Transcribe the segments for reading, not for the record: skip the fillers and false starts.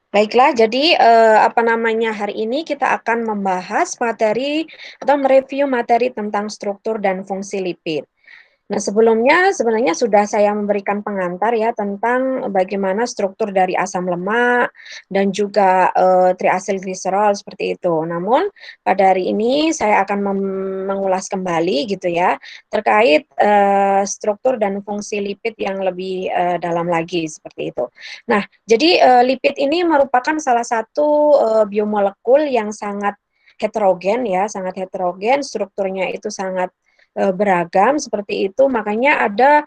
Baiklah, jadi, apa namanya, hari ini kita akan membahas materi atau mereview materi tentang struktur dan fungsi lipid. Nah, sebelumnya sebenarnya sudah saya memberikan pengantar ya tentang bagaimana struktur dari asam lemak dan juga, triasylglycerol seperti itu. Namun pada hari ini saya akan mengulas kembali gitu ya, terkait, struktur dan fungsi lipid yang lebih, dalam lagi seperti itu. Nah, jadi, lipid ini merupakan salah satu, biomolekul yang sangat heterogen ya, sangat heterogen, strukturnya itu sangat beragam seperti itu, makanya ada,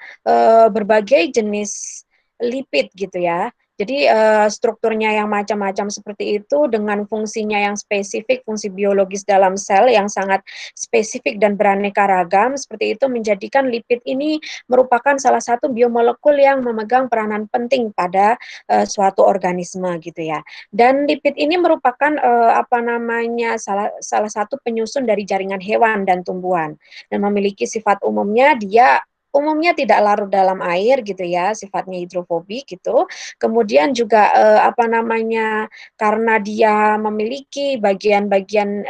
berbagai jenis lipid gitu ya. Jadi, strukturnya yang macam-macam seperti itu dengan fungsinya yang spesifik, fungsi biologis dalam sel yang sangat spesifik dan beraneka ragam, seperti itu menjadikan lipid ini merupakan salah satu biomolekul yang memegang peranan penting pada, suatu organisme gitu ya. Dan lipid ini merupakan, apa namanya, salah salah satu penyusun dari jaringan hewan dan tumbuhan dan memiliki sifat umumnya dia umumnya tidak larut dalam air gitu ya, sifatnya hidrofobik gitu. Kemudian juga, apa namanya, karena dia memiliki bagian-bagian,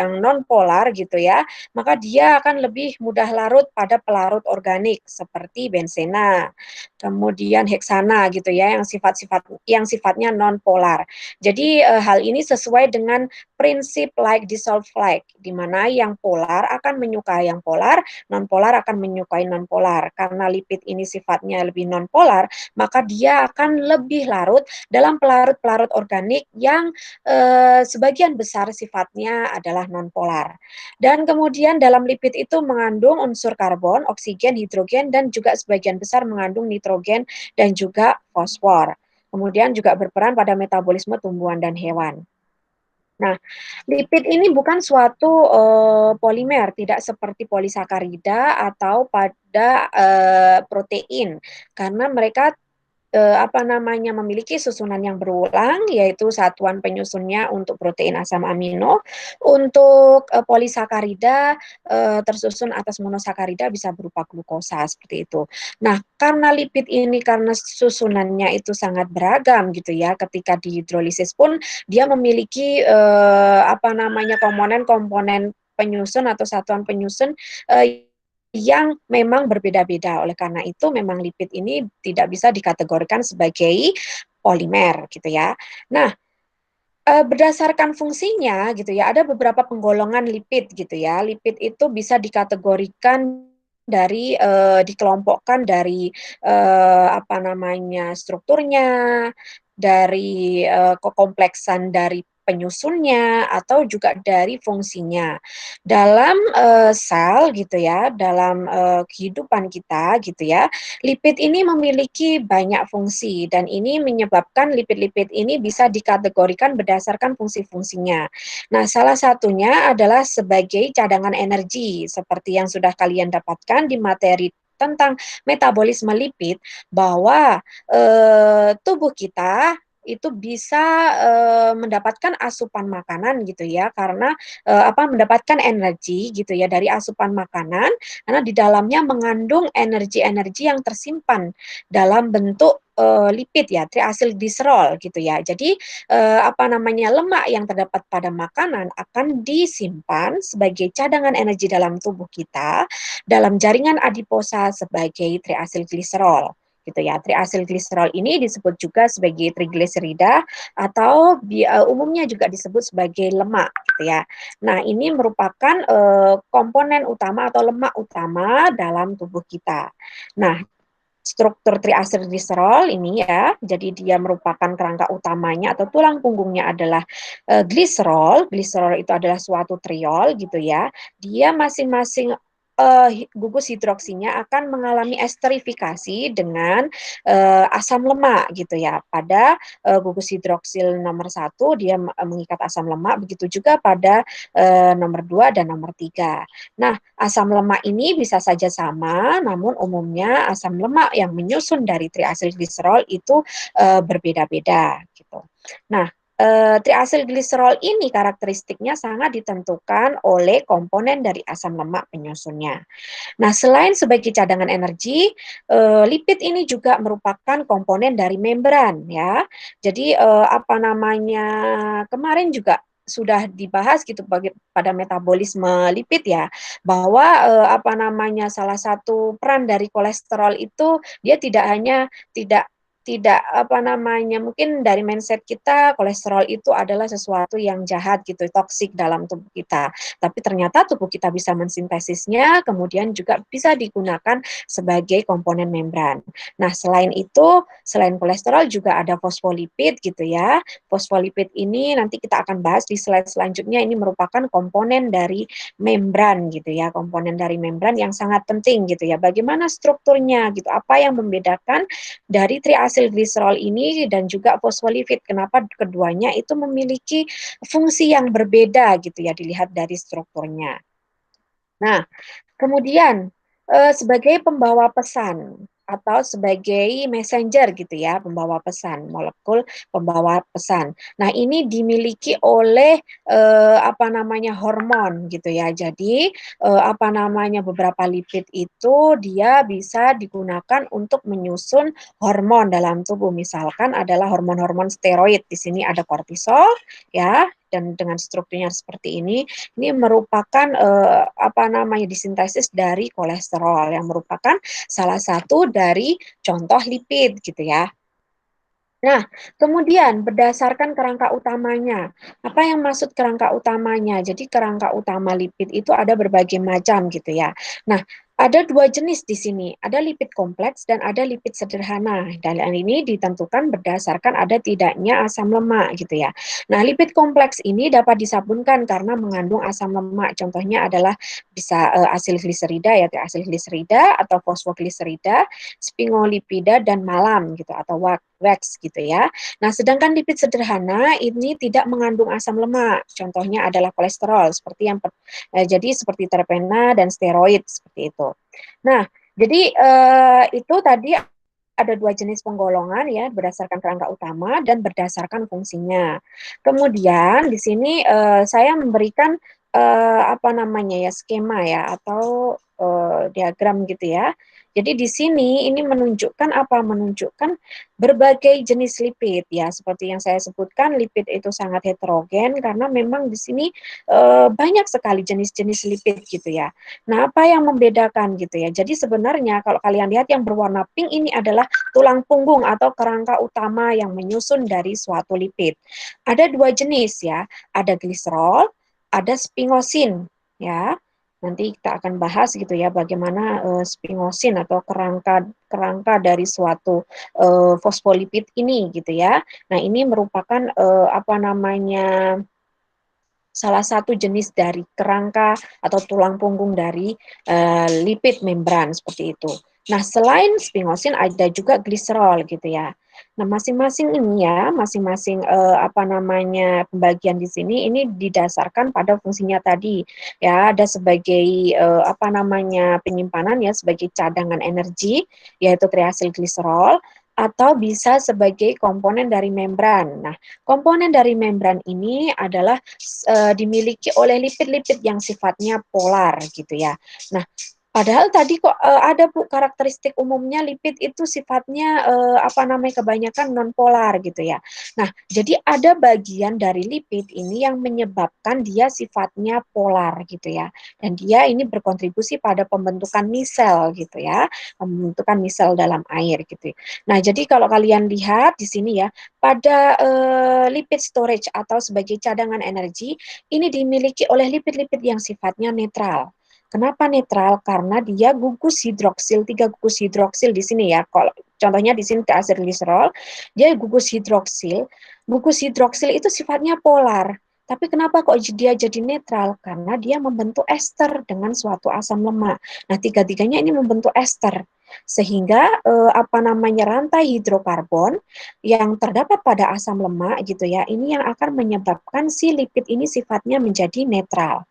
yang nonpolar gitu ya, maka dia akan lebih mudah larut pada pelarut organik seperti bensena, kemudian heksana gitu ya, yang sifatnya nonpolar. Jadi, hal ini sesuai dengan prinsip like dissolve like, di mana yang polar akan menyukai yang polar, non-polar akan menyukai non-polar. Karena lipid ini sifatnya lebih non-polar, maka dia akan lebih larut dalam pelarut-pelarut organik yang sebagian besar sifatnya adalah non-polar. Dan kemudian dalam lipid itu mengandung unsur karbon, oksigen, hidrogen, dan juga sebagian besar mengandung nitrogen dan juga fosfor. Kemudian juga berperan pada metabolisme tumbuhan dan hewan. Nah, lipid ini bukan suatu, polimer, tidak seperti polisakarida atau pada, protein, karena mereka apa namanya, memiliki susunan yang berulang, yaitu satuan penyusunnya untuk protein asam amino. Untuk, polisakarida, tersusun atas monosakarida bisa berupa glukosa, seperti itu. Nah, karena lipid ini karena susunannya itu sangat beragam gitu ya, ketika dihidrolisis pun dia memiliki, apa namanya, komponen-komponen penyusun atau satuan penyusun, yang memang berbeda-beda. Oleh karena itu memang lipid ini tidak bisa dikategorikan sebagai polimer gitu ya. Nah, berdasarkan fungsinya gitu ya, ada beberapa penggolongan lipid gitu ya. Lipid itu bisa dikategorikan dari, dikelompokkan dari, apa namanya, strukturnya, dari, kekompleksan dari penyusunnya, atau juga dari fungsinya. Dalam, sel gitu ya, dalam, kehidupan kita gitu ya, lipid ini memiliki banyak fungsi dan ini menyebabkan lipid-lipid ini bisa dikategorikan berdasarkan fungsi-fungsinya. Nah, salah satunya adalah sebagai cadangan energi seperti yang sudah kalian dapatkan di materi tentang metabolisme lipid bahwa, tubuh kita itu bisa, mendapatkan asupan makanan gitu ya karena, apa, mendapatkan energi gitu ya dari asupan makanan karena di dalamnya mengandung energi-energi yang tersimpan dalam bentuk, lipid ya, triasylglycerol gitu ya. Jadi, apa namanya, lemak yang terdapat pada makanan akan disimpan sebagai cadangan energi dalam tubuh kita, dalam jaringan adiposa sebagai triasylglycerol gitu ya. Triasylglycerol ini disebut juga sebagai trigliserida atau umumnya juga disebut sebagai lemak gitu ya. Nah, ini merupakan, komponen utama atau lemak utama dalam tubuh kita. Nah, struktur triacylglycerol ini ya, jadi dia merupakan kerangka utamanya atau tulang punggungnya adalah, gliserol. Gliserol itu adalah suatu triol gitu ya. Dia masing-masing, gugus hidroksinya akan mengalami esterifikasi dengan, asam lemak gitu ya. Pada, gugus hidroksil nomor satu dia mengikat asam lemak, begitu juga pada, nomor 2 dan nomor 3. Nah, asam lemak ini bisa saja sama, namun umumnya asam lemak yang menyusun dari triacylglycerol itu, berbeda-beda gitu. Nah, triasilgliserol ini karakteristiknya sangat ditentukan oleh komponen dari asam lemak penyusunnya. Nah, selain sebagai cadangan energi, lipid ini juga merupakan komponen dari membran ya. Jadi apa namanya, kemarin juga sudah dibahas gitu pada metabolisme lipid ya, bahwa apa namanya, salah satu peran dari kolesterol itu dia tidak hanya tidak tidak apa namanya, mungkin dari mindset kita kolesterol itu adalah sesuatu yang jahat gitu, toksik dalam tubuh kita. Tapi ternyata tubuh kita bisa mensintesisnya, kemudian juga bisa digunakan sebagai komponen membran. Nah, selain itu, selain kolesterol juga ada fosfolipid gitu ya. Fosfolipid ini nanti kita akan bahas di slide selanjutnya, ini merupakan komponen dari membran gitu ya, komponen dari membran yang sangat penting gitu ya. Bagaimana strukturnya gitu, apa yang membedakan dari triasilgliserol ini dan juga fosfolipid, kenapa keduanya itu memiliki fungsi yang berbeda gitu ya, dilihat dari strukturnya. Nah, kemudian sebagai pembawa pesan atau sebagai messenger gitu ya, pembawa pesan, molekul pembawa pesan. Nah, ini dimiliki oleh apa namanya, hormon gitu ya. Jadi apa namanya, beberapa lipid itu dia bisa digunakan untuk menyusun hormon dalam tubuh. Misalkan adalah hormon-hormon steroid. Di sini ada kortisol ya, dan dengan strukturnya seperti ini merupakan apa namanya, disintesis dari kolesterol yang merupakan salah satu dari contoh lipid gitu ya. Nah, kemudian berdasarkan kerangka utamanya, apa yang maksud kerangka utamanya? Jadi kerangka utama lipid itu ada berbagai macam gitu ya. Nah, ada dua jenis di sini, ada lipid kompleks dan ada lipid sederhana. Dan ini ditentukan berdasarkan ada tidaknya asam lemak gitu ya. Nah, lipid kompleks ini dapat disabunkan karena mengandung asam lemak. Contohnya adalah bisa asil gliserida ya, asil gliserida atau fosfogliserida, sphingolipida dan malam gitu atau wax gitu ya. Nah, sedangkan lipid sederhana ini tidak mengandung asam lemak. Contohnya adalah kolesterol seperti yang jadi seperti terpena dan steroid seperti itu. Nah, jadi itu tadi ada dua jenis penggolongan ya, berdasarkan kerangka utama dan berdasarkan fungsinya. Kemudian di sini saya memberikan apa namanya ya, skema ya atau diagram gitu ya. Jadi di sini ini menunjukkan apa? Menunjukkan berbagai jenis lipid ya, seperti yang saya sebutkan, lipid itu sangat heterogen karena memang di sini banyak sekali jenis-jenis lipid gitu ya. Nah, apa yang membedakan gitu ya? Jadi sebenarnya kalau kalian lihat yang berwarna pink ini adalah tulang punggung atau kerangka utama yang menyusun dari suatu lipid. Ada dua jenis ya, ada gliserol, ada sphingosine ya. Nanti kita akan bahas gitu ya bagaimana sphingosine atau kerangka kerangka dari suatu fosfolipid ini gitu ya. Nah, ini merupakan apa namanya, salah satu jenis dari kerangka atau tulang punggung dari lipid membran seperti itu. Nah, selain sphingosine ada juga gliserol gitu ya. Nah, masing-masing ini ya, masing-masing apa namanya, pembagian di sini ini didasarkan pada fungsinya tadi. Ya, ada sebagai apa namanya, penyimpanan ya, sebagai cadangan energi yaitu triasilgliserol, atau bisa sebagai komponen dari membran. Nah, komponen dari membran ini adalah dimiliki oleh lipid-lipid yang sifatnya polar gitu ya. Nah, padahal tadi kok ada Bu karakteristik umumnya lipid itu sifatnya apa namanya, kebanyakan nonpolar gitu ya. Nah, jadi ada bagian dari lipid ini yang menyebabkan dia sifatnya polar gitu ya. Dan dia ini berkontribusi pada pembentukan misel gitu ya, pembentukan misel dalam air gitu. Nah, jadi kalau kalian lihat di sini ya, pada lipid storage atau sebagai cadangan energi ini dimiliki oleh lipid-lipid yang sifatnya netral. Kenapa netral? Karena dia gugus hidroksil, 3 gugus hidroksil di sini ya. Kalau contohnya di sini triacylglycerol, dia gugus hidroksil. Gugus hidroksil itu sifatnya polar. Tapi kenapa kok dia jadi netral? Karena dia membentuk ester dengan suatu asam lemak. Nah, tiga-tiganya ini membentuk ester. Sehingga apa namanya, rantai hidrokarbon yang terdapat pada asam lemak gitu ya, ini yang akan menyebabkan si lipid ini sifatnya menjadi netral.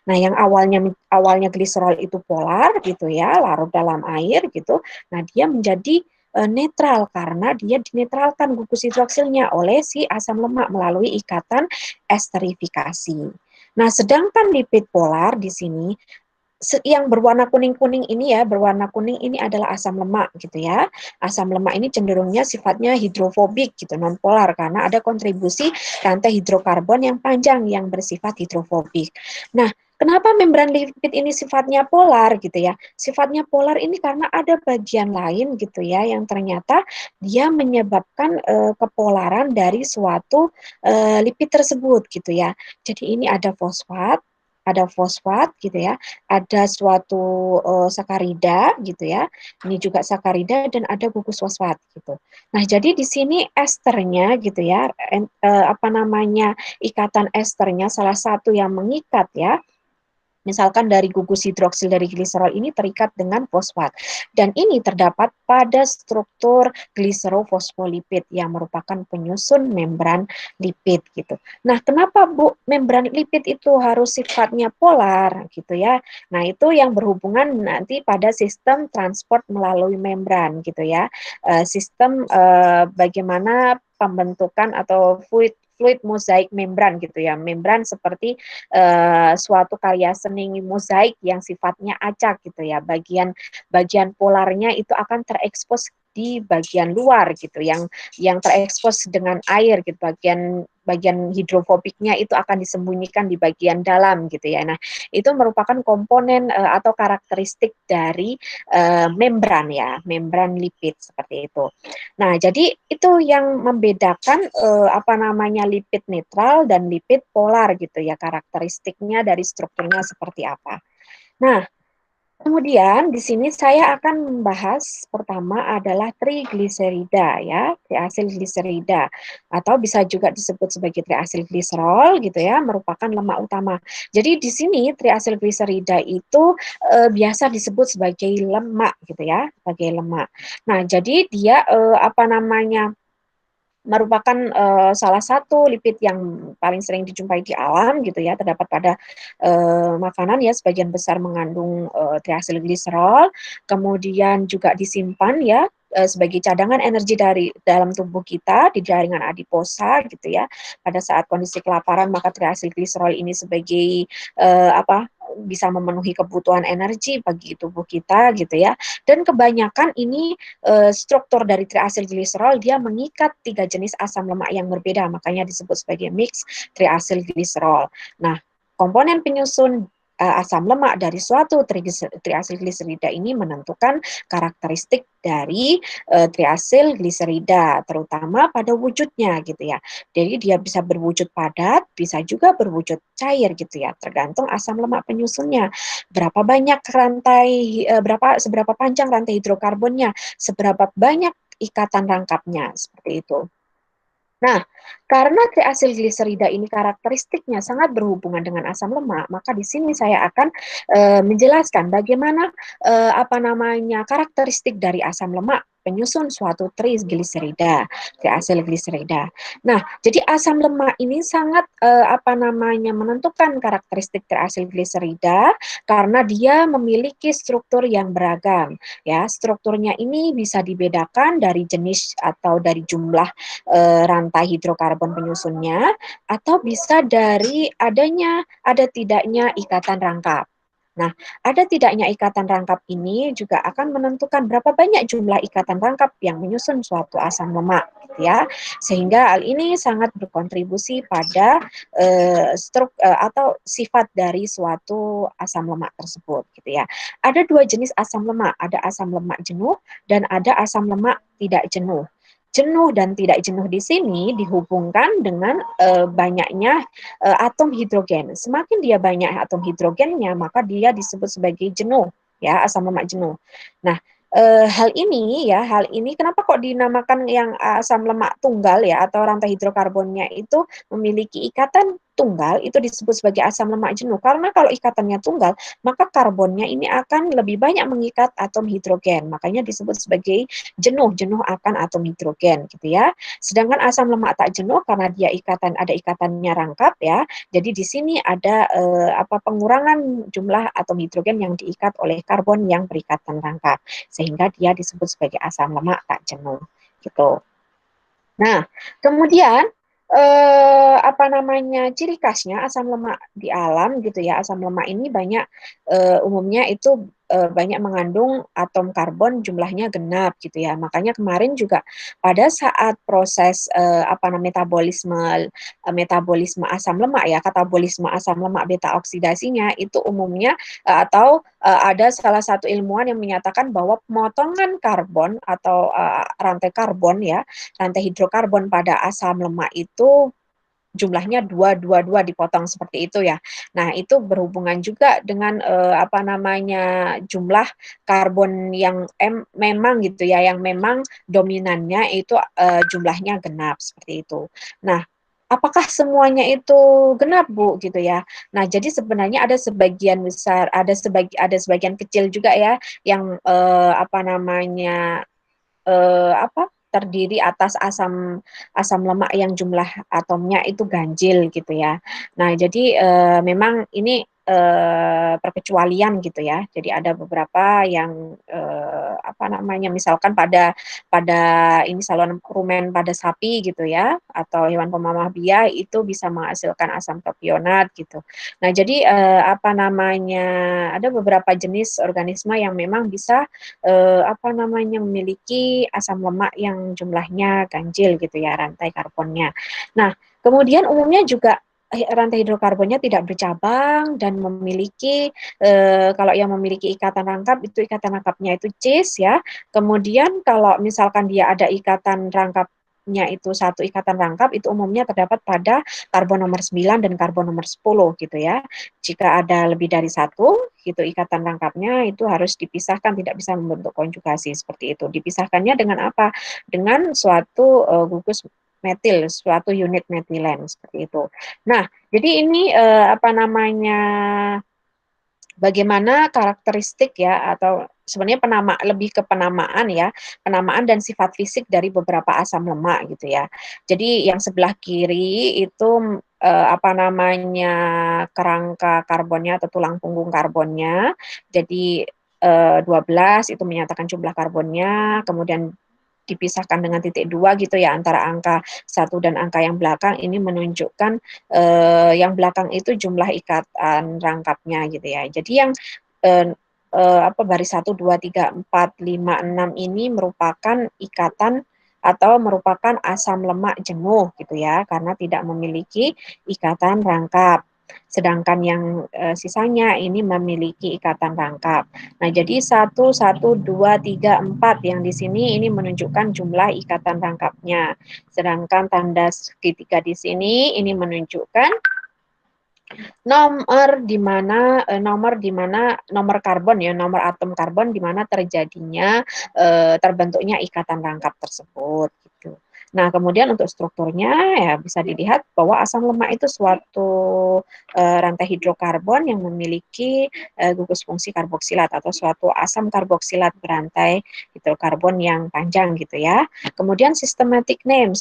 Nah, yang awalnya gliserol itu polar gitu ya, larut dalam air gitu. Nah, dia menjadi netral karena dia dinetralkan gugus hidroksilnya oleh si asam lemak melalui ikatan esterifikasi. Nah, sedangkan lipid polar di sini yang berwarna kuning-kuning ini ya, berwarna kuning ini adalah asam lemak gitu ya. Asam lemak ini cenderungnya sifatnya hidrofobik gitu, nonpolar karena ada kontribusi rantai hidrokarbon yang panjang yang bersifat hidrofobik. Nah, kenapa membran lipid ini sifatnya polar gitu ya? Sifatnya polar ini karena ada bagian lain gitu ya yang ternyata dia menyebabkan kepolaran dari suatu lipid tersebut gitu ya. Jadi ini ada fosfat gitu ya, ada suatu sakarida gitu ya. Ini juga sakarida dan ada gugus fosfat gitu. Nah, jadi di sini esternya gitu ya, apa namanya, ikatan esternya salah satu yang mengikat ya. Misalkan dari gugus hidroksil dari gliserol ini terikat dengan fosfat. Dan ini terdapat pada struktur gliserofosfolipid yang merupakan penyusun membran lipid gitu. Nah, kenapa Bu membran lipid itu harus sifatnya polar gitu ya? Nah, itu yang berhubungan nanti pada sistem transport melalui membran gitu ya. Sistem bagaimana pembentukan atau fluid mozaik membran gitu ya. Membran seperti suatu karya seni mozaik yang sifatnya acak gitu ya. Bagian polarnya itu akan terekspos di bagian luar gitu yang terekspos dengan air gitu bagian hidrofobiknya itu akan disembunyikan di bagian dalam gitu ya. Nah, itu merupakan komponen atau karakteristik dari membran ya, membran lipid seperti itu. Nah, jadi itu yang membedakan apa namanya lipid netral dan lipid polar gitu ya, karakteristiknya dari strukturnya seperti apa. Nah, kemudian di sini saya akan membahas pertama adalah trigliserida ya, triasil gliserida atau bisa juga disebut sebagai triasil gliserol gitu ya, merupakan lemak utama. Jadi di sini triasil gliserida itu biasa disebut sebagai lemak gitu ya, sebagai lemak. Nah, jadi dia apa namanya merupakan salah satu lipid yang paling sering dijumpai di alam gitu ya, terdapat pada makanan ya, sebagian besar mengandung triasilgliserol, kemudian juga disimpan ya sebagai cadangan energi dari dalam tubuh kita di jaringan adiposa gitu ya. Pada saat kondisi kelaparan maka triasilgliserol ini sebagai apa bisa memenuhi kebutuhan energi bagi tubuh kita gitu ya. Dan kebanyakan ini struktur dari triasilgliserol dia mengikat 3 jenis asam lemak yang berbeda, makanya disebut sebagai mix triasilgliserol. Nah, komponen penyusun asam lemak dari suatu triasilgliserida ini menentukan karakteristik dari triasilgliserida, terutama pada wujudnya gitu ya. Jadi dia bisa berwujud padat, bisa juga berwujud cair gitu ya, tergantung asam lemak penyusunnya. Berapa banyak seberapa panjang rantai hidrokarbonnya, seberapa banyak ikatan rangkapnya, seperti itu. Nah, karena triasilgliserida ini karakteristiknya sangat berhubungan dengan asam lemak, maka di sini saya akan menjelaskan bagaimana apa namanya karakteristik dari asam lemak penyusun suatu triasilgliserida. Nah, jadi asam lemak ini sangat apa namanya menentukan karakteristik triasilgliserida karena dia memiliki struktur yang beragam. Ya, strukturnya ini bisa dibedakan dari jenis atau dari jumlah rantai hidrokarbon penyusunnya atau bisa dari ada tidaknya ikatan rangkap. Nah, ada tidaknya ikatan rangkap ini juga akan menentukan berapa banyak jumlah ikatan rangkap yang menyusun suatu asam lemak, gitu ya. Sehingga hal ini sangat berkontribusi pada atau sifat dari suatu asam lemak tersebut, gitu ya. Ada 2 jenis asam lemak, ada asam lemak jenuh dan ada asam lemak tidak jenuh. Jenuh dan tidak jenuh di sini dihubungkan dengan banyaknya atom hidrogen. Semakin dia banyak atom hidrogennya, maka dia disebut sebagai jenuh, ya, asam lemak jenuh. Nah, hal ini kenapa kok dinamakan yang asam lemak tunggal ya atau rantai hidrokarbonnya itu memiliki ikatan tunggal itu disebut sebagai asam lemak jenuh. Karena kalau ikatannya tunggal, maka karbonnya ini akan lebih banyak mengikat atom hidrogen. Makanya disebut sebagai jenuh, jenuh akan atom hidrogen gitu ya. Sedangkan asam lemak tak jenuh karena dia ada ikatannya rangkap ya. Jadi di sini ada pengurangan jumlah atom hidrogen yang diikat oleh karbon yang berikatan rangkap, sehingga dia disebut sebagai asam lemak tak jenuh gitu. Nah, kemudian ciri khasnya asam lemak di alam gitu ya. Asam lemak ini banyak umumnya itu banyak mengandung atom karbon jumlahnya genap gitu ya. Makanya kemarin juga pada saat proses metabolisme asam lemak ya, katabolisme asam lemak beta oksidasinya itu umumnya ada salah satu ilmuwan yang menyatakan bahwa pemotongan karbon atau rantai karbon ya, rantai hidrokarbon pada asam lemak itu jumlahnya 222 dipotong seperti itu ya. Nah, itu berhubungan juga dengan jumlah karbon yang memang gitu ya, yang memang dominannya itu jumlahnya genap seperti itu. Nah, apakah semuanya itu genap, Bu, gitu ya. Nah, jadi sebenarnya ada sebagian besar, ada sebagian kecil juga ya yang terdiri atas asam asam lemak yang jumlah atomnya itu ganjil gitu ya. Nah, jadi memang ini perkecualian gitu ya. Jadi ada beberapa yang misalkan pada pada ini saluran rumen pada sapi gitu ya, atau hewan pemamah biak itu bisa menghasilkan asam propionat gitu. Nah, jadi ada beberapa jenis organisme yang memang bisa memiliki asam lemak yang jumlahnya ganjil gitu ya, rantai karbonnya. Nah, kemudian umumnya juga rantai hidrokarbonnya tidak bercabang dan memiliki kalau yang memiliki ikatan rangkap itu ikatan rangkapnya itu cis ya. Kemudian kalau misalkan dia ada ikatan rangkapnya itu satu ikatan rangkap itu umumnya terdapat pada karbon nomor 9 dan karbon nomor 10 gitu ya. Jika ada lebih dari satu, gitu ikatan rangkapnya itu harus dipisahkan, tidak bisa membentuk konjugasi seperti itu. Dipisahkannya dengan apa? Dengan suatu gugus metil, suatu unit metilen seperti itu. Nah, jadi ini bagaimana karakteristik ya, atau sebenarnya lebih ke penamaan ya, penamaan dan sifat fisik dari beberapa asam lemak gitu ya. Jadi yang sebelah kiri itu kerangka karbonnya atau tulang punggung karbonnya. Jadi 12 itu menyatakan jumlah karbonnya, kemudian dipisahkan dengan titik 2 gitu ya antara angka 1 dan angka yang belakang ini menunjukkan yang belakang itu jumlah ikatan rangkapnya gitu ya. Jadi yang baris 1, 2, 3, 4, 5, 6 ini merupakan ikatan atau merupakan asam lemak jenuh gitu ya, karena tidak memiliki ikatan rangkap. Sedangkan yang sisanya ini memiliki ikatan rangkap. Nah, jadi 1, 1, 2, 3, 4 yang di sini ini menunjukkan jumlah ikatan rangkapnya. Sedangkan tanda segitiga di sini ini menunjukkan nomor karbon ya, nomor atom karbon di mana terbentuknya ikatan rangkap tersebut gitu. Nah, kemudian untuk strukturnya ya bisa dilihat bahwa asam lemak itu suatu rantai hidrokarbon yang memiliki gugus fungsi karboksilat atau suatu asam karboksilat berantai hidrokarbon yang panjang gitu ya. Kemudian systematic name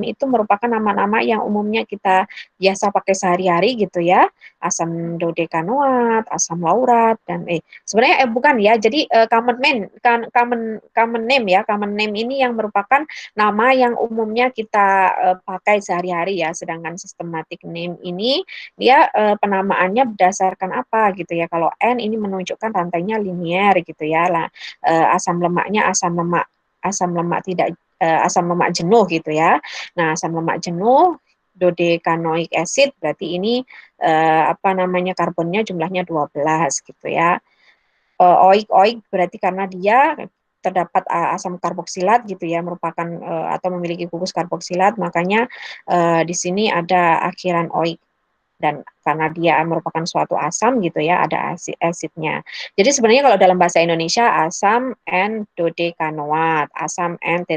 itu merupakan nama-nama yang umumnya kita biasa pakai sehari-hari gitu ya, asam dodekanoat, asam laurat, dan sebenarnya bukan ya, jadi common name ya, common name ini yang merupakan nama yang umumnya kita pakai sehari-hari ya, sedangkan systematic name ini dia penamaannya berdasarkan apa gitu ya, kalau N ini menunjukkan rantainya linier gitu ya, asam lemaknya asam lemak asam lemak jenuh gitu ya. Nah, asam lemak jenuh dodecanoic acid berarti ini karbonnya jumlahnya 12 gitu ya. Oik berarti karena dia terdapat asam karboksilat gitu ya, merupakan atau memiliki gugus karboksilat, makanya di sini ada akhiran oik, dan karena dia merupakan suatu asam gitu ya, ada asidnya. Jadi sebenarnya kalau dalam bahasa Indonesia asam N dodekanoat, asam N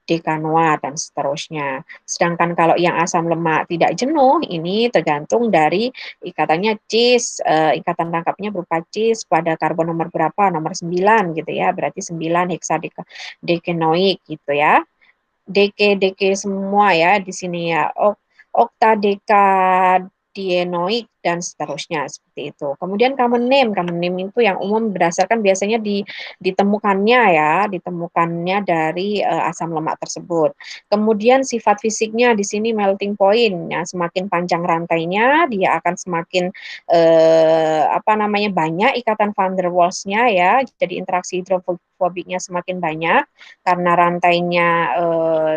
dekanoat dan seterusnya. Sedangkan kalau yang asam lemak tidak jenuh ini tergantung dari ikatannya cis, ikatan tangkapnya berupa cis pada karbon nomor berapa, nomor 9 gitu ya, berarti 9 heksadekanoik gitu ya. Deke semua ya di sini ya, oktadekadienoid dan seterusnya seperti itu. Kemudian common name itu yang umum berdasarkan biasanya ditemukannya ya, ditemukannya dari asam lemak tersebut. Kemudian sifat fisiknya di sini melting point, ya, semakin panjang rantainya dia akan semakin apa namanya banyak ikatan van der Waals-nya ya, jadi interaksi hidrofobiknya semakin banyak karena rantainya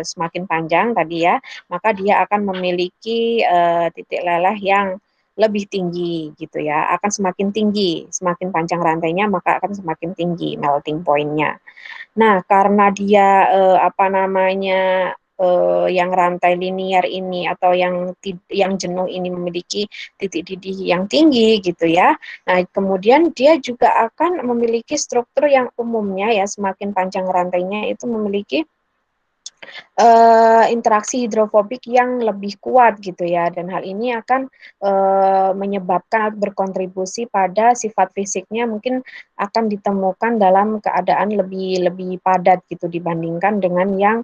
semakin panjang tadi ya, maka dia akan memiliki titik leleh yang lebih tinggi gitu ya, akan semakin tinggi, semakin panjang rantainya maka akan semakin tinggi melting point-nya. Nah, karena dia apa namanya yang rantai linier ini atau yang jenuh ini memiliki titik didih yang tinggi gitu ya. Nah, kemudian dia juga akan memiliki struktur yang umumnya ya semakin panjang rantainya itu memiliki interaksi hidrofobik yang lebih kuat gitu ya, dan hal ini akan menyebabkan berkontribusi pada sifat fisiknya mungkin akan ditemukan dalam keadaan lebih lebih padat gitu dibandingkan dengan yang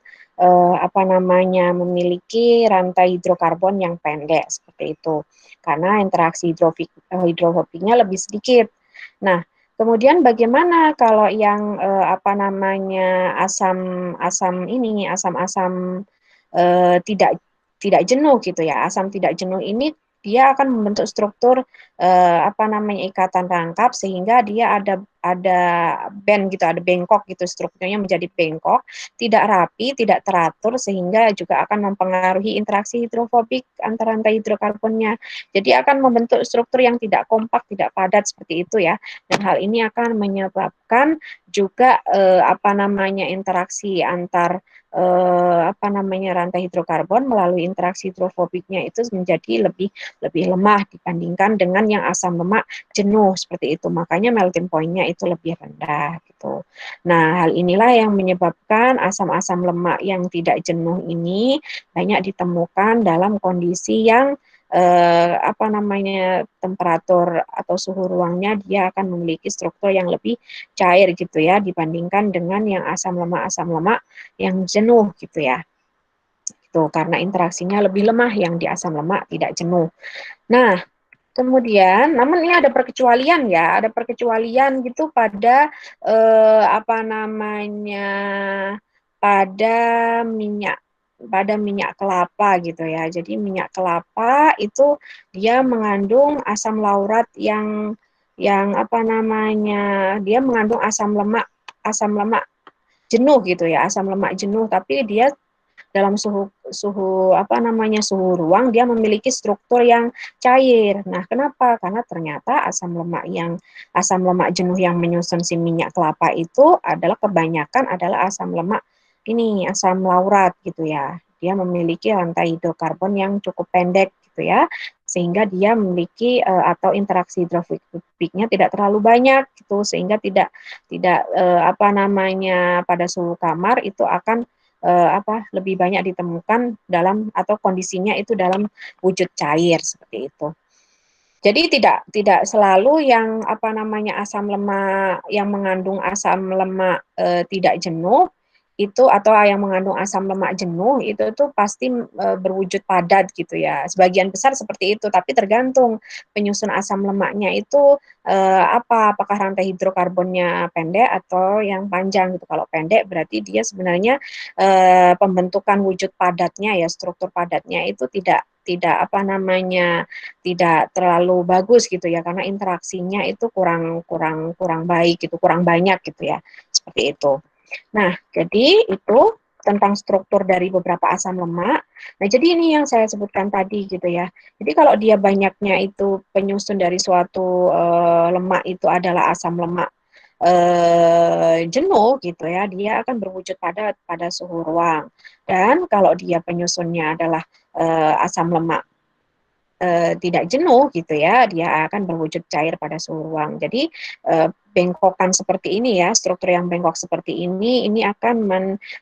apa namanya memiliki rantai hidrokarbon yang pendek seperti itu karena interaksi hidrofobiknya lebih sedikit. Nah, kemudian bagaimana kalau yang apa namanya asam-asam tidak tidak jenuh gitu ya. Asam tidak jenuh ini dia akan membentuk struktur apa namanya ikatan rangkap sehingga dia ada band gitu, ada bengkok gitu strukturnya menjadi bengkok, tidak rapi, tidak teratur sehingga juga akan mempengaruhi interaksi hidrofobik antara rantai hidrokarbonnya. Jadi akan membentuk struktur yang tidak kompak, tidak padat seperti itu ya. Dan hal ini akan menyebabkan juga apa namanya interaksi antar apa namanya rantai hidrokarbon melalui interaksi hidrofobiknya itu menjadi lebih lebih lemah dibandingkan dengan yang asam lemak jenuh seperti itu. Makanya melting point-nya itu lebih rendah gitu. Nah, hal inilah yang menyebabkan asam-asam lemak yang tidak jenuh ini banyak ditemukan dalam kondisi yang apa namanya temperatur atau suhu ruangnya dia akan memiliki struktur yang lebih cair gitu ya dibandingkan dengan yang asam lemak yang jenuh gitu ya. Itu karena interaksinya lebih lemah yang di asam lemak tidak jenuh. Nah, kemudian, namun ini ada perkecualian ya, ada perkecualian gitu pada apa namanya pada minyak pada minyak kelapa gitu ya. Jadi minyak kelapa itu dia mengandung asam laurat yang apa namanya dia mengandung asam lemak jenuh gitu ya, asam lemak jenuh, tapi dia dalam suhu suhu apa namanya suhu ruang dia memiliki struktur yang cair. Nah, kenapa? Karena ternyata asam lemak jenuh yang menyusun si minyak kelapa itu adalah kebanyakan adalah asam lemak ini asam laurat gitu ya. Dia memiliki rantai hidrokarbon yang cukup pendek gitu ya, sehingga dia memiliki atau interaksi hidrofobiknya tidak terlalu banyak gitu, sehingga tidak tidak apa namanya pada suhu kamar itu akan apa lebih banyak ditemukan dalam atau kondisinya itu dalam wujud cair seperti itu. Jadi tidak tidak selalu yang apa namanya asam lemak yang mengandung asam lemak tidak jenuh itu atau yang mengandung asam lemak jenuh itu tuh pasti berwujud padat gitu ya. Sebagian besar seperti itu, tapi tergantung penyusun asam lemaknya itu apakah rantai hidrokarbonnya pendek atau yang panjang gitu. Kalau pendek berarti dia sebenarnya pembentukan wujud padatnya ya struktur padatnya itu tidak apa namanya tidak terlalu bagus gitu ya karena interaksinya itu kurang kurang kurang baik gitu kurang banyak gitu ya seperti itu. Nah, jadi itu tentang struktur dari beberapa asam lemak. Nah, jadi ini yang saya sebutkan tadi gitu ya. Jadi kalau dia banyaknya itu penyusun dari suatu lemak itu adalah asam lemak jenuh gitu ya, dia akan berwujud pada suhu ruang. Dan kalau dia penyusunnya adalah asam lemak tidak jenuh gitu ya, dia akan berwujud cair pada suhu ruang. Jadi bengkokan seperti ini ya, struktur yang bengkok seperti ini akan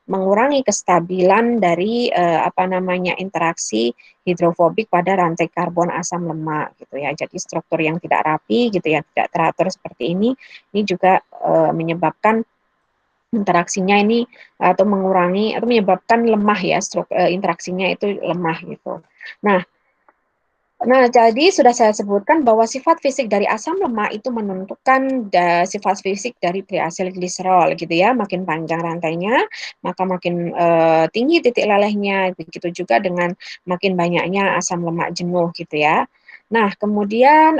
mengurangi kestabilan dari apa namanya interaksi hidrofobik pada rantai karbon asam lemak gitu ya. Jadi struktur yang tidak rapi gitu ya, tidak teratur seperti ini juga menyebabkan interaksinya ini atau mengurangi atau menyebabkan lemah ya, interaksinya itu lemah gitu. Nah, jadi sudah saya sebutkan bahwa sifat fisik dari asam lemak itu menentukan sifat fisik dari triasilgliserol gitu ya. Makin panjang rantainya, maka makin tinggi titik lelehnya. Begitu juga dengan makin banyaknya asam lemak jenuh gitu ya. Nah, kemudian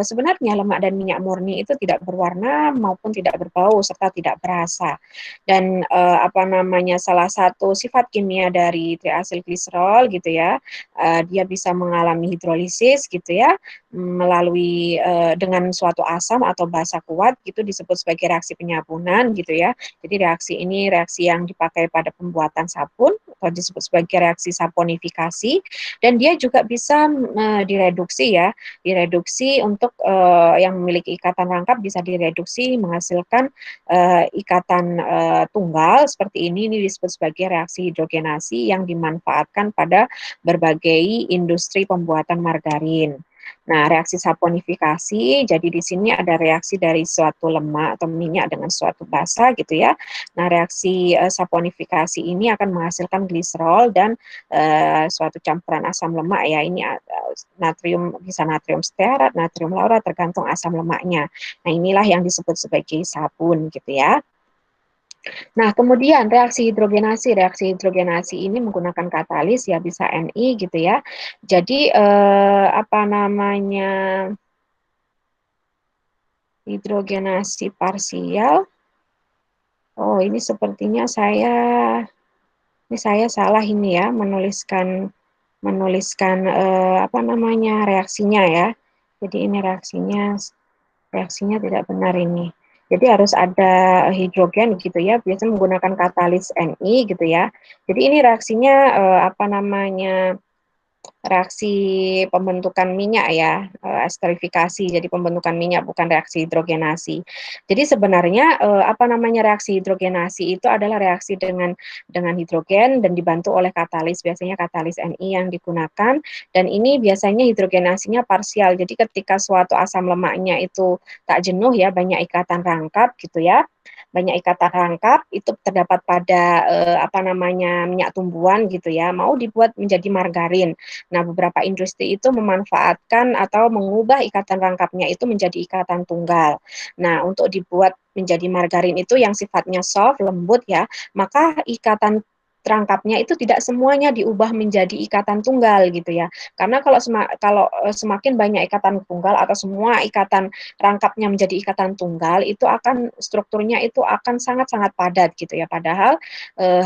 sebenarnya lemak dan minyak murni itu tidak berwarna maupun tidak berbau serta tidak berasa. Dan apa namanya salah satu sifat kimia dari triasilgliserol gitu ya, dia bisa mengalami hidrolisis gitu ya, melalui dengan suatu asam atau basa kuat gitu disebut sebagai reaksi penyabunan gitu ya. Jadi reaksi ini reaksi yang dipakai pada pembuatan sabun atau disebut sebagai reaksi saponifikasi, dan dia juga bisa direduksi ya, direduksi untuk yang memiliki ikatan rangkap bisa direduksi menghasilkan ikatan tunggal seperti ini disebut sebagai reaksi hidrogenasi yang dimanfaatkan pada berbagai industri pembuatan margarin. Nah, reaksi saponifikasi, jadi di sini ada reaksi dari suatu lemak atau minyak dengan suatu basa gitu ya. Nah, reaksi saponifikasi ini akan menghasilkan gliserol dan suatu campuran asam lemak ya. Ini natrium, bisa natrium stearat, natrium laurat tergantung asam lemaknya. Nah, inilah yang disebut sebagai sabun gitu ya. Nah, kemudian reaksi hidrogenasi ini menggunakan katalis ya bisa Ni gitu ya. Jadi apa namanya hidrogenasi parsial. Oh, ini sepertinya saya salah ini ya menuliskan menuliskan apa namanya reaksinya ya. Jadi ini reaksinya tidak benar ini. Jadi harus ada hidrogen gitu ya, biasanya menggunakan katalis Ni gitu ya. Jadi ini reaksinya apa namanya reaksi pembentukan minyak ya, esterifikasi, jadi pembentukan minyak bukan reaksi hidrogenasi. Jadi sebenarnya apa namanya reaksi hidrogenasi itu adalah reaksi dengan hidrogen dan dibantu oleh katalis, biasanya katalis Ni yang digunakan, dan ini biasanya hidrogenasinya parsial. Jadi ketika suatu asam lemaknya itu tak jenuh ya, banyak ikatan rangkap gitu ya, banyak ikatan rangkap itu terdapat pada apa namanya minyak tumbuhan gitu ya, mau dibuat menjadi margarin. Nah, beberapa industri itu memanfaatkan atau mengubah ikatan rangkapnya itu menjadi ikatan tunggal. Nah, untuk dibuat menjadi margarin itu yang sifatnya soft, lembut ya, maka ikatan rangkapnya itu tidak semuanya diubah menjadi ikatan tunggal gitu ya. Karena kalau semakin banyak ikatan tunggal atau semua ikatan rangkapnya menjadi ikatan tunggal itu akan strukturnya itu akan sangat-sangat padat gitu ya. Padahal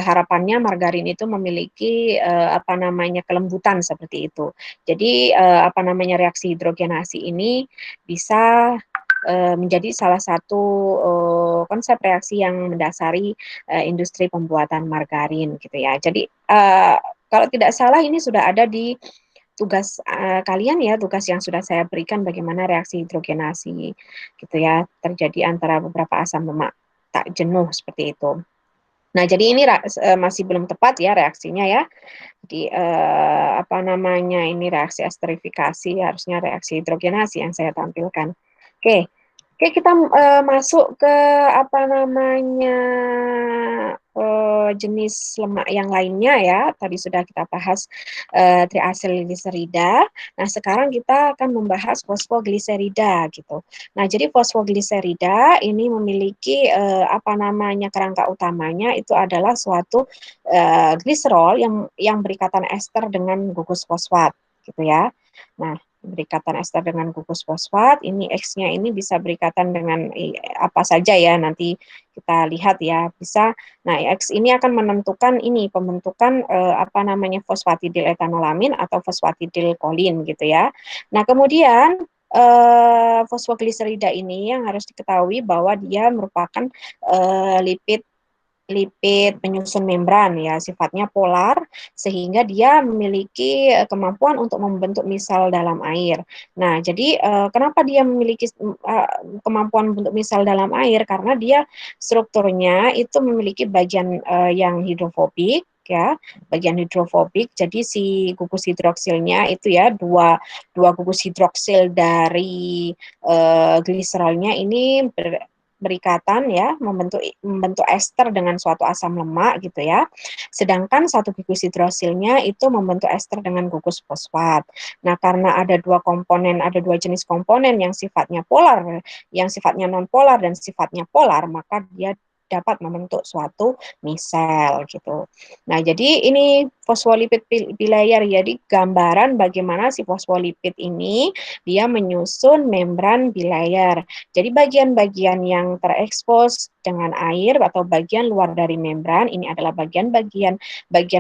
harapannya margarin itu memiliki apa namanya kelembutan seperti itu. Jadi apa namanya reaksi hidrogenasi ini bisa menjadi salah satu konsep reaksi yang mendasari industri pembuatan margarin gitu ya. Jadi kalau tidak salah ini sudah ada di tugas kalian ya, tugas yang sudah saya berikan bagaimana reaksi hidrogenasi gitu ya terjadi antara beberapa asam lemak tak jenuh seperti itu. Nah, jadi ini masih belum tepat ya reaksinya ya. Jadi apa namanya ini reaksi esterifikasi, harusnya reaksi hidrogenasi yang saya tampilkan. Oke, oke kita masuk ke apa namanya jenis lemak yang lainnya ya. Tadi sudah kita bahas triacylglycerida. Nah, sekarang kita akan membahas fosfogliserida gitu. Nah, jadi fosfogliserida ini memiliki apa namanya kerangka utamanya itu adalah suatu gliserol yang berikatan ester dengan gugus fosfat gitu ya. Nah, berikatan ester dengan gugus fosfat, ini X-nya ini bisa berikatan dengan apa saja ya, nanti kita lihat ya, bisa. Nah, X ini akan menentukan ini pembentukan apa namanya fosfatidil etanolamin atau fosfatidil kolin gitu ya. Nah, kemudian fosfogliserida ini yang harus diketahui bahwa dia merupakan lipid lipid penyusun membran ya, sifatnya polar sehingga dia memiliki kemampuan untuk membentuk misal dalam air. Nah, jadi kenapa dia memiliki kemampuan membentuk misal dalam air? Karena dia strukturnya itu memiliki bagian yang hidrofobik ya, bagian hidrofobik. Jadi si gugus hidroksilnya itu ya dua gugus hidroksil dari gliserolnya ini berikatan ya, membentuk ester dengan suatu asam lemak gitu ya. Sedangkan satu gugus hidroksilnya itu membentuk ester dengan gugus fosfat. Nah, karena ada dua jenis komponen yang sifatnya polar, yang sifatnya non polar dan sifatnya polar, maka dia dapat membentuk suatu misel gitu. Nah, jadi ini fosfolipid bilayer. Jadi gambaran bagaimana si fosfolipid ini dia menyusun membran bilayer. Jadi bagian-bagian yang terekspos dengan air atau bagian luar dari membran ini adalah bagian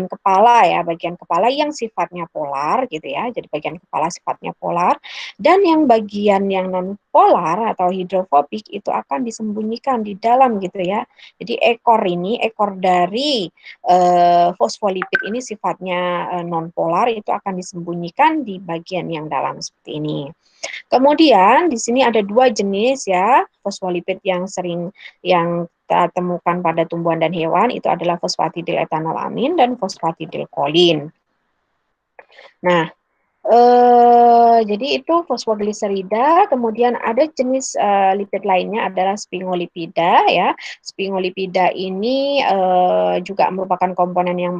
kepala ya, bagian kepala yang sifatnya polar gitu ya. Jadi bagian kepala sifatnya polar dan yang bagian yang non polar atau hidrofobik itu akan disembunyikan di dalam gitu ya. Jadi ekor dari fosfolipid ini sifatnya non polar itu akan disembunyikan di bagian yang dalam seperti ini. Kemudian di sini ada dua jenis ya fosfolipid yang kita temukan pada tumbuhan dan hewan itu adalah fosfatidilethanolamine dan fosfatidilkolin. Nah, jadi itu fosfogliserida, kemudian ada jenis lipid lainnya adalah sphingolipida ya. Sphingolipida ini juga merupakan komponen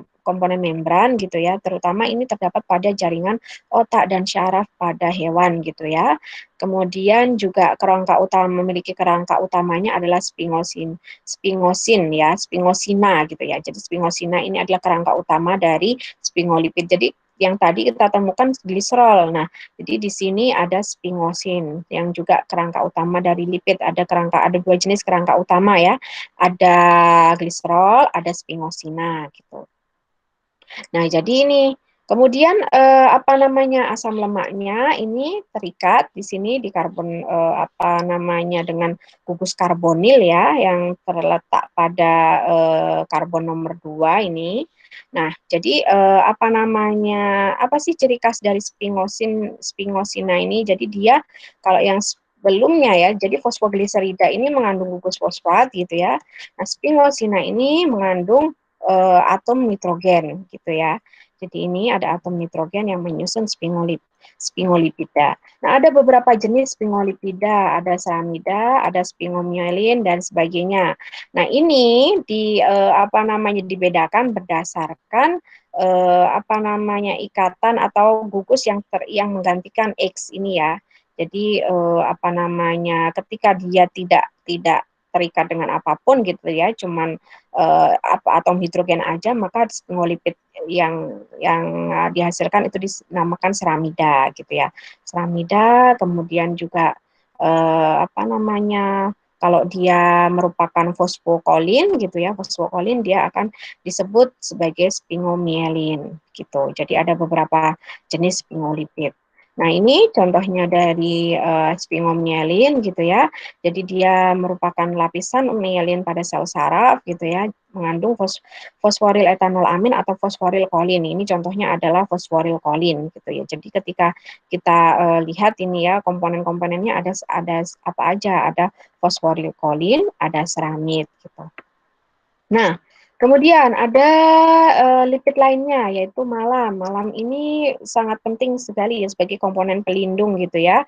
membran gitu ya, terutama ini terdapat pada jaringan otak dan syaraf pada hewan gitu ya. Kemudian juga memiliki kerangka utamanya adalah sphingosina gitu ya. Jadi sphingosina ini adalah kerangka utama dari sphingolipid. Jadi yang tadi kita temukan gliserol. Nah, jadi di sini ada sphingosine yang juga kerangka utama dari lipid. Ada dua jenis kerangka utama ya. Ada gliserol, ada sphingosina gitu. Nah, jadi ini kemudian asam lemaknya ini terikat di sini di karbon dengan gugus karbonil ya yang terletak pada karbon nomor 2 ini. Nah, jadi apa sih ciri khas dari sphingosina ini? Jadi dia kalau yang sebelumnya ya, jadi fosfogliserida ini mengandung gugus fosfat gitu ya. Nah, sphingosina ini mengandung atom nitrogen gitu ya. Jadi ini ada atom nitrogen yang menyusun sphingolipida. Nah, ada beberapa jenis sphingolipida, ada ceramida, ada sphingomyelin dan sebagainya. Nah, ini dibedakan berdasarkan ikatan atau gugus yang menggantikan X ini ya. Jadi ketika dia tidak terikat dengan apapun gitu ya, cuman atom hidrogen aja, maka sphingolipid yang dihasilkan itu dinamakan ceramida gitu ya. Ceramida, kemudian juga kalau dia merupakan fosfokolin gitu ya, fosfokolin dia akan disebut sebagai sphingomyelin gitu. Jadi ada beberapa jenis sphingolipid. Nah, ini contohnya dari sphingomyelin gitu ya. Jadi dia merupakan lapisan myelin pada sel saraf gitu ya, mengandung fosforil etanol amin atau fosforil kolin. Ini contohnya adalah fosforil kolin gitu ya. Jadi ketika kita lihat ini ya komponen-komponennya ada apa aja, ada fosforil kolin, ada seramid gitu. Nah, kemudian ada lipid lainnya yaitu malam. Malam ini sangat penting sekali ya sebagai komponen pelindung gitu ya.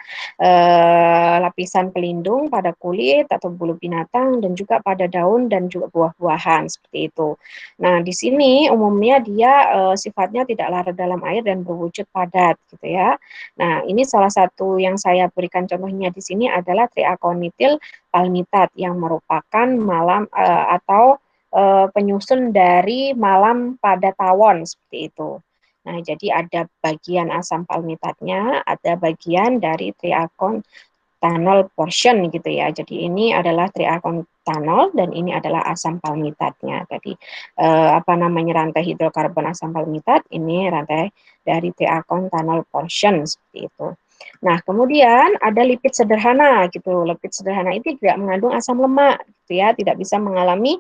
Lapisan pelindung pada kulit atau bulu binatang dan juga pada daun dan juga buah-buahan seperti itu. Nah, di sini umumnya dia sifatnya tidak larut dalam air dan berwujud padat gitu ya. Nah, ini salah satu yang saya berikan contohnya di sini adalah triaconitil palmitat yang merupakan malam atau penyusun dari malam pada tawon seperti itu. Nah, jadi ada bagian asam palmitatnya, ada bagian dari triakontanol portion gitu ya. Jadi ini adalah triakontanol dan ini adalah asam palmitatnya. Jadi rantai hidrokarbon asam palmitat ini rantai dari triakontanol portion seperti itu. Nah, kemudian ada lipid sederhana gitu. Lipid sederhana itu tidak mengandung asam lemak, gitu ya, tidak bisa mengalami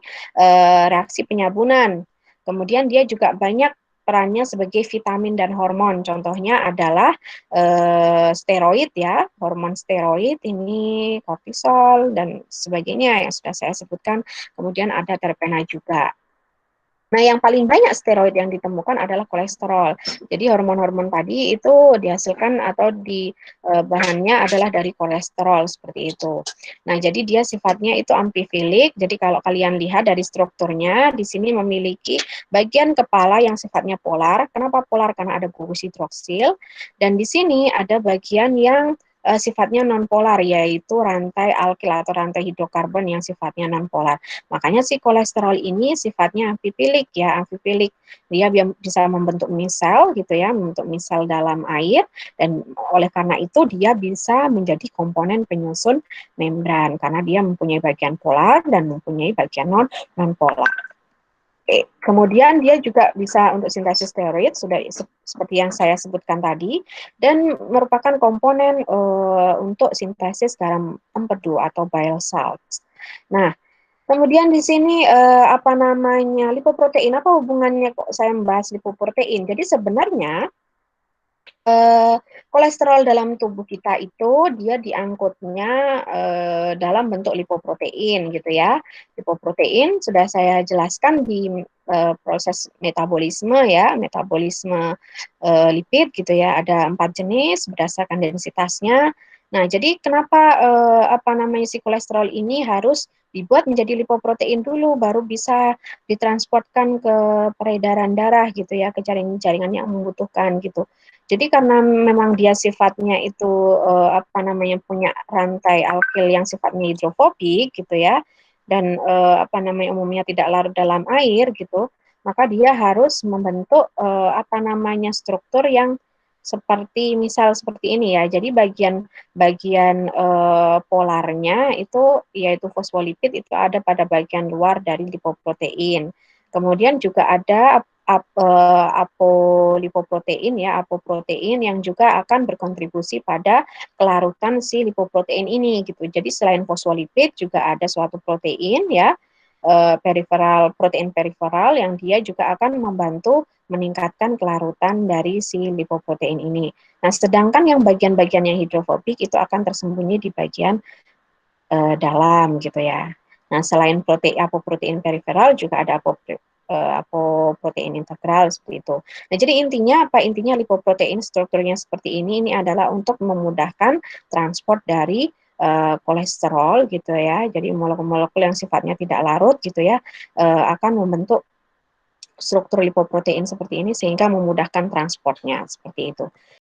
reaksi penyabunan. Kemudian dia juga banyak perannya sebagai vitamin dan hormon. Contohnya adalah steroid ya, hormon steroid ini kortisol dan sebagainya yang sudah saya sebutkan. Kemudian ada terpena juga. Nah, yang paling banyak steroid yang ditemukan adalah kolesterol. Jadi hormon-hormon tadi itu dihasilkan atau di bahannya adalah dari kolesterol seperti itu. Nah, jadi dia sifatnya itu amfifilik. Jadi kalau kalian lihat dari strukturnya, di sini memiliki bagian kepala yang sifatnya polar. Kenapa polar? Karena ada gugus hidroksil. Dan di sini ada bagian yang sifatnya nonpolar, yaitu rantai alkil atau rantai hidrokarbon yang sifatnya nonpolar. Makanya si kolesterol ini sifatnya amfifilik ya, amfifilik. Dia bisa membentuk misel gitu ya, membentuk misel dalam air dan oleh karena itu dia bisa menjadi komponen penyusun membran karena dia mempunyai bagian polar dan mempunyai bagian non polar. Kemudian dia juga bisa untuk sintesis steroid sudah seperti yang saya sebutkan tadi dan merupakan komponen untuk sintesis garam empedu atau bile salts. Nah, kemudian di sini apa namanya lipoprotein, apa hubungannya kok saya membahas lipoprotein? Jadi sebenarnya kolesterol dalam tubuh kita itu dia diangkutnya dalam bentuk lipoprotein gitu ya. Lipoprotein sudah saya jelaskan di proses metabolisme ya, metabolisme lipid gitu ya. Ada 4 jenis berdasarkan densitasnya. Nah, jadi kenapa apa namanya si kolesterol ini harus dibuat menjadi lipoprotein dulu baru bisa ditransportkan ke peredaran darah gitu ya, ke jaringan-jaringan yang membutuhkan gitu. Jadi karena memang dia sifatnya itu apa namanya punya rantai alkil yang sifatnya hidrofobik gitu ya, dan apa namanya umumnya tidak larut dalam air gitu, maka dia harus membentuk apa namanya struktur yang seperti misal seperti ini ya. Jadi bagian polarnya itu yaitu fosfolipid itu ada pada bagian luar dari lipoprotein. Kemudian juga ada apolipoprotein ya, apoprotein yang juga akan berkontribusi pada kelarutan si lipoprotein ini gitu. Jadi selain fosfolipid juga ada suatu protein ya, periferal protein periferal yang dia juga akan membantu meningkatkan kelarutan dari si lipoprotein ini. Nah, sedangkan yang bagian-bagian yang hidrofobik itu akan tersembunyi di bagian dalam gitu ya. Nah, selain apoprotein periferal juga ada apoprotein integral seperti itu. Nah, jadi intinya apa? Intinya lipoprotein strukturnya seperti ini adalah untuk memudahkan transport dari kolesterol gitu ya. Jadi molekul-molekul yang sifatnya tidak larut gitu ya akan membentuk struktur lipoprotein seperti ini sehingga memudahkan transportnya seperti itu.